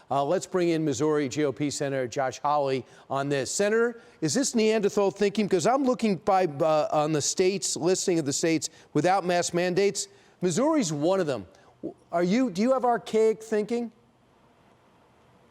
Let's bring in Missouri GOP Senator Josh Hawley on this. Senator, is this Neanderthal thinking? Because I'm looking on the states, listing of the states without mask mandates. Missouri's one of them. Do you have archaic thinking?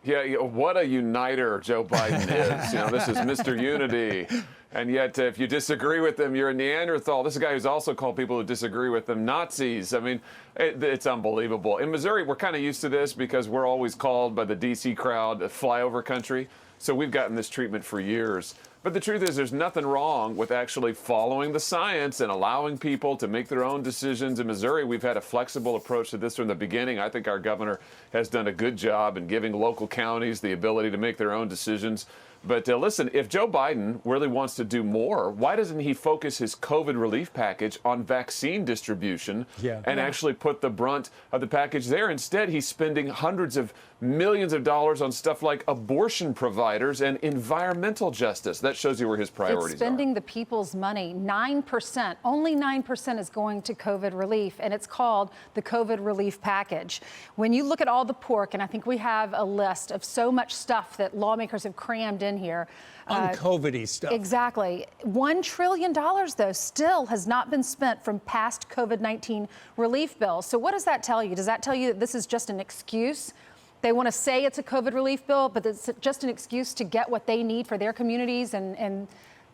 Yeah, what a uniter Joe Biden is. This is Mr. Unity. And yet, if you disagree with him, you're a Neanderthal. This is a guy who's also called people who disagree with him Nazis. I mean, it's unbelievable. In Missouri, we're kind of used to this because we're always called by the D.C. crowd flyover country. So we've gotten this treatment for years. But the truth is, there's nothing wrong with actually following the science and allowing people to make their own decisions. In Missouri, we've had a flexible approach to this from the beginning. I think our governor has done a good job in giving local counties the ability to make their own decisions. But listen, if Joe Biden really wants to do more, why doesn't he focus his COVID relief package on vaccine distribution and actually put the brunt of the package there? Instead, he's spending hundreds of millions of dollars on stuff like abortion providers and environmental justice. That shows you where his priorities It's spending the people's money. 9%, only 9% is going to COVID relief, and it's called the COVID relief package. When you look at all the pork, and I think we have a list of so much stuff that lawmakers have crammed in here. Un-COVID-y stuff. Exactly. $1 trillion, though, still has not been spent from past COVID-19 relief bills. So what does that tell you? Does that tell you that this is just an excuse? They want to say it's a COVID relief bill, but it's just an excuse to get what they need for their communities and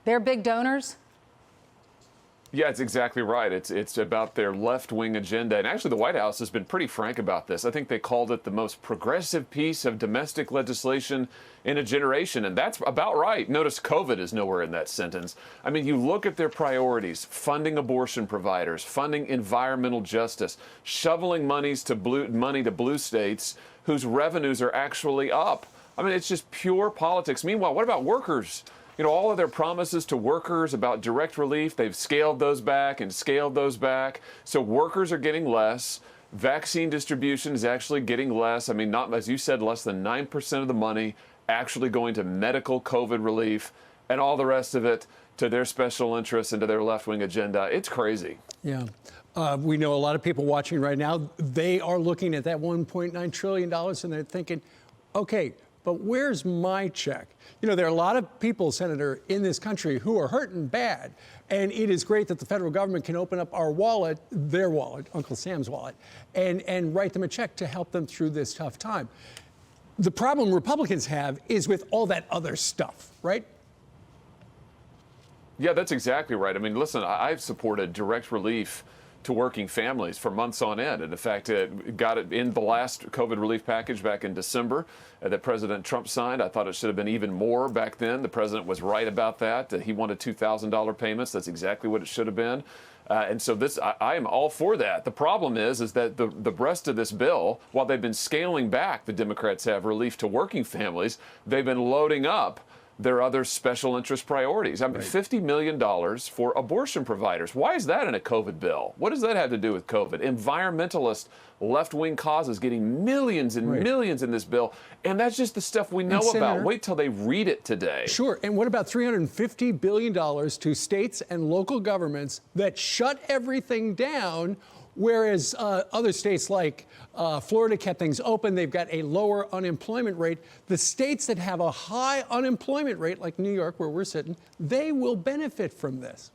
their big donors? Yeah, it's exactly right. It's about their left-wing agenda. And actually, the White House has been pretty frank about this. I think they called it the most progressive piece of domestic legislation in a generation. And that's about right. Notice COVID is nowhere in that sentence. I mean, you look at their priorities: funding abortion providers, funding environmental justice, shoveling money to blue states whose revenues are actually up. I mean, it's just pure politics. Meanwhile, what about workers? All of their promises to workers about direct relief, they've scaled those back and scaled those back. So workers are getting less. Vaccine distribution is actually getting less. I mean, not, as you said, less than 9% of the money actually going to medical COVID relief, and all the rest of it to their special interests and to their left-wing agenda. It's crazy. Yeah. We know a lot of people watching right now, they are looking at that $1.9 trillion and they're thinking, okay, but where's my check? There are a lot of people, Senator, in this country who are hurting bad. And it is great that the federal government can open up our wallet, their wallet, Uncle Sam's wallet, and write them a check to help them through this tough time. The problem Republicans have is with all that other stuff, right? Yeah, that's exactly right. I mean, listen, I've supported direct relief to working families for months on end. And in fact, got it in the last COVID relief package back in December that President Trump signed. I thought it should have been even more back then. The president was right about that. He wanted $2,000 payments. That's exactly what it should have been. And so I am all for that. The problem is that the rest of this bill, while they've been scaling back, the Democrats have relief to working families, they've been loading up their other special interest priorities. I mean, $50 million for abortion providers. Why is that in a COVID bill? What does that have to do with COVID? Environmentalist left-wing causes getting millions and millions in this bill. And that's just the stuff we know about. Wait till they read it today. Sure. And what about $350 billion to states and local governments that shut everything down, whereas other states like Florida kept things open? They've got a lower unemployment rate. The states that have a high unemployment rate, like New York, where we're sitting, they will benefit from this.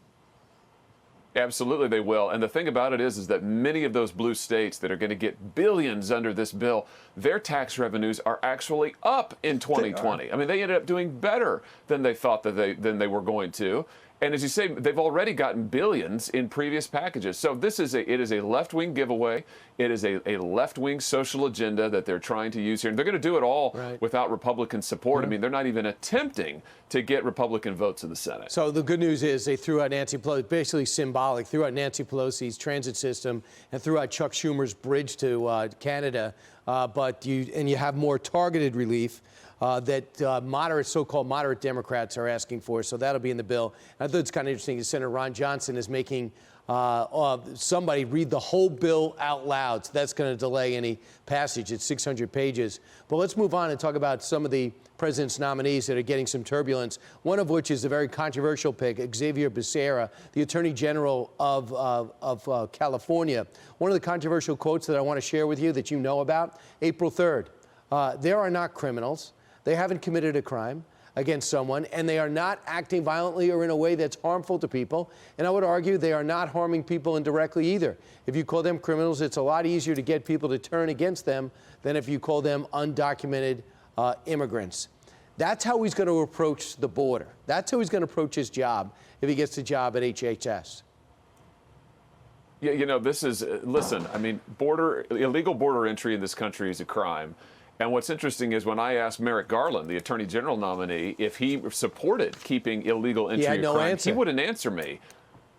Absolutely, they will. And the thing about it is that many of those blue states that are going to get billions under this bill, their tax revenues are actually up in 2020. I mean, they ended up doing better than they thought than they were going to. And as you say, they've already gotten billions in previous packages. So it is a left-wing giveaway. It is a left-wing social agenda that they're trying to use here. And they're going to do it all without Republican support. I mean, they're not even attempting to get Republican votes in the Senate. So the good news is they threw out Nancy Pelosi, basically symbolic, threw out Nancy Pelosi's transit system and threw out Chuck Schumer's bridge to Canada. But you have more targeted relief that so-called moderate Democrats are asking for. So that'll be in the bill. I thought it's kind of interesting. Senator Ron Johnson is making somebody read the whole bill out loud. So that's going to delay any passage. It's 600 pages. But let's move on and talk about some of the president's nominees that are getting some turbulence, one of which is a very controversial pick, Xavier Becerra, the Attorney General of California. One of the controversial quotes that I want to share with you that you know about, April 3rd. They are not criminals. They haven't committed a crime against someone, and they are not acting violently or in a way that's harmful to people. And I would argue they are not harming people indirectly either. If you call them criminals, it's a lot easier to get people to turn against them than if you call them undocumented immigrants. That's how he's going to approach the border. That's how he's going to approach his job if he gets the job at HHS. Yeah, you know, this is, listen, I mean, illegal border entry in this country is a crime. And what's interesting is when I asked Merrick Garland, the Attorney General nominee, if he supported keeping illegal entry a crime, he wouldn't answer me.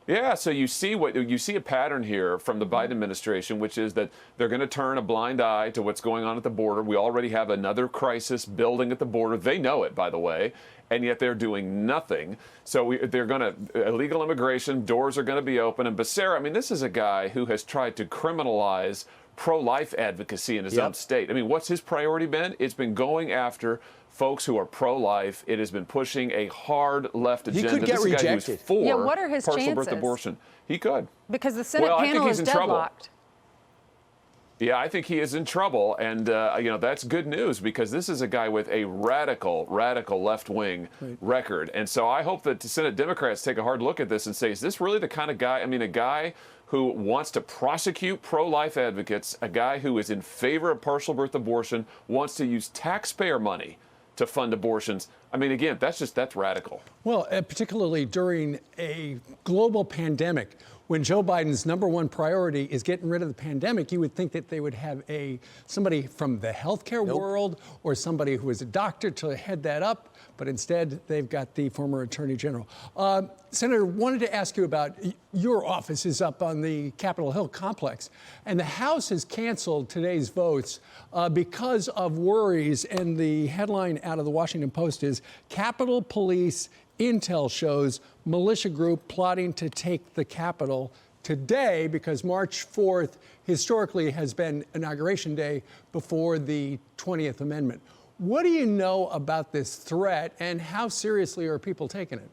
Yeah, so you see a pattern here from the Biden administration, which is that they're going to turn a blind eye to what's going on at the border. We already have another crisis building at the border. They know it, by the way, and yet they're doing nothing. So they're going to illegal immigration, doors are going to be open. And Becerra, I mean, this is a guy who has tried to criminalize pro-life advocacy in his own state. I mean, what's his priority been? It's been going after folks who are pro-life. It has been pushing a hard left agenda. He could get rejected. This is a guy who's for what are his partial birth chances? abortion. He could. Because the Senate I think panel he's is in trouble. deadlocked. Yeah, I think he is in trouble, and you know, that's good news because this is a guy with a radical left-wing record, and so I hope that the Senate Democrats take a hard look at this and say, is this really the kind of guy? I mean, a guy who wants to prosecute pro-life advocates, a guy who is in favor of partial birth abortion, wants to use taxpayer money to fund abortions. I mean, again, that's radical. Well, particularly during a global pandemic, when Joe Biden's #1 priority is getting rid of the pandemic, you would think that they would have somebody from the healthcare world or somebody who is a doctor to head that up, but instead they've got the former Attorney General. Senator, wanted to ask you about your office is up on the Capitol Hill complex, and the House has canceled today's votes because of worries, and the headline out of the Washington Post is Capitol Police Intel shows militia group plotting to take the Capitol today because March 4th historically has been Inauguration Day before the 20th Amendment. What do you know about this threat, and how seriously are people taking it?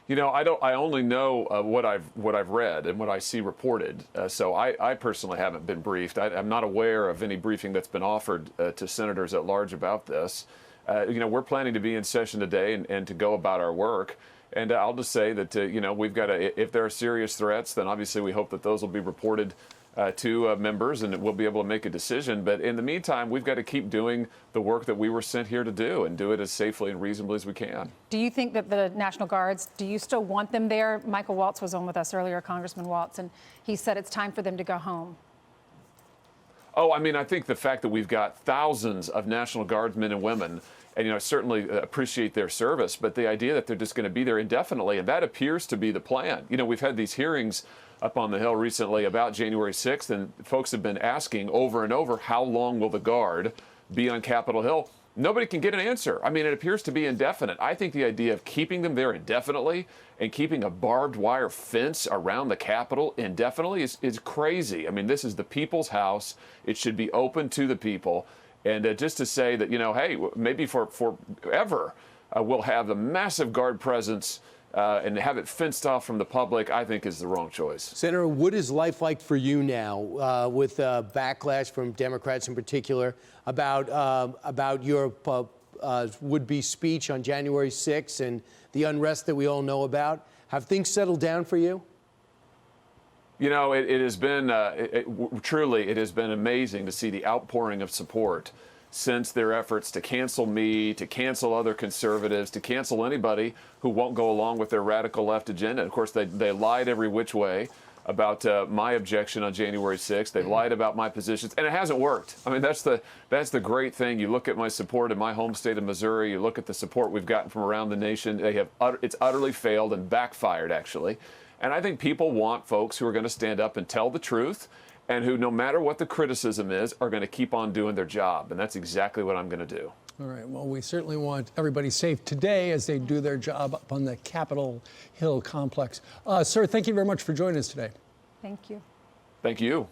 You know, I only know what I've read and what I see reported. So I personally haven't been briefed. I'm not aware of any briefing that's been offered to senators at large about this. You know, we're planning to be in session today and to go about our work. And I'll just say that, you know, we've got to, if there are serious threats, then obviously we hope that those will be reported to members and we'll be able to make a decision. But in the meantime, we've got to keep doing the work that we were sent here to do and do it as safely and reasonably as we can. Do you think that the National Guards, do you still want them there? Michael Waltz was on with us earlier, Congressman Waltz, and he said it's time for them to go home. Oh, I mean, I think the fact that we've got thousands of National Guardsmen and women, and, you know, I certainly appreciate their service, but the idea that they're just going to be there indefinitely, and that appears to be the plan. You know, we've had these hearings up on the Hill recently about January 6th, and folks have been asking over and over, how long will the Guard be on Capitol Hill? Nobody can get an answer. I mean, it appears to be indefinite. I think the idea of keeping them there indefinitely and keeping a barbed wire fence around the Capitol indefinitely is crazy. I mean, this is the people's house. It should be open to the people. And just to say that, you know, hey, maybe forever we'll have the massive Guard presence and have it fenced off from the public, I think is the wrong choice. Senator, what is life like for you now with backlash from Democrats in particular about your would-be speech on January 6th and the unrest that we all know about? Have things settled down for you? You know, it has been, truly, it has been amazing to see the outpouring of support since their efforts to cancel me, to cancel other conservatives, to cancel anybody who won't go along with their radical left agenda. Of course, they lied every which way about my objection on January 6th. They lied about my positions, and it hasn't worked. I mean, that's the great thing. You look at my support in my home state of Missouri. You look at the support we've gotten from around the nation. It's utterly failed and backfired, actually. And I think people want folks who are going to stand up and tell the truth and who, no matter what the criticism is, are going to keep on doing their job. And that's exactly what I'm going to do. All right. Well, we certainly want everybody safe today as they do their job up on the Capitol Hill complex. Sir, thank you very much for joining us today. Thank you. Thank you.